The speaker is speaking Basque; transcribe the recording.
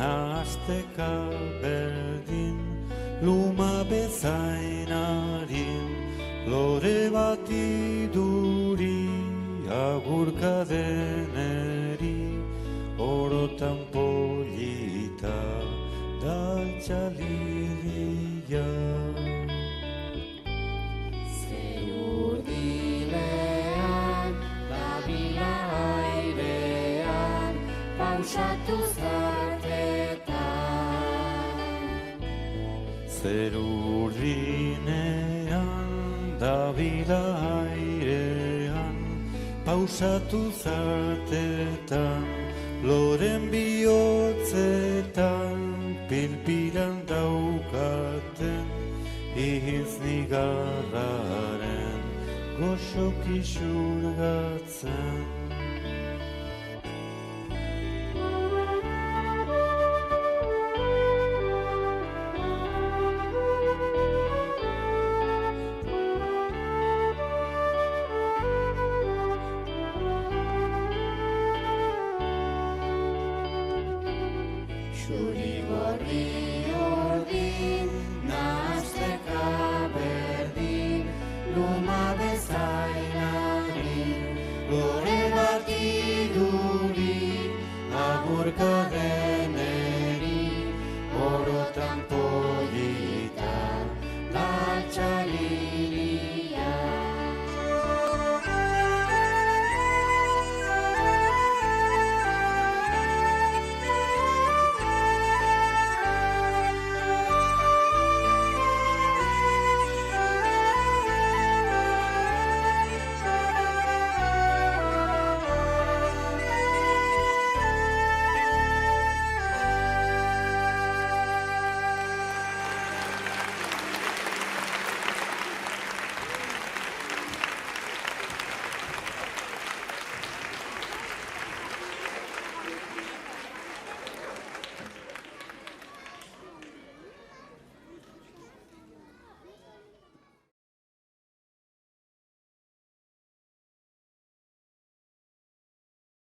nahasteka berdin, luma bezain harin, lore bat iduri, agurka deneri, orotan polita, daltxaliria. Zer urdilean, dabila airean, pausatu zartetan. Zer urdinean, dabila airean, pausatu zartetan, loren bihotzetan, pilpilan daukaten, ihintz nigarraren, goxoki xurgatzen. Zuri-gorri ordin, nahasteka berdin, luma bezain harin, Lore bat iduri, agurka den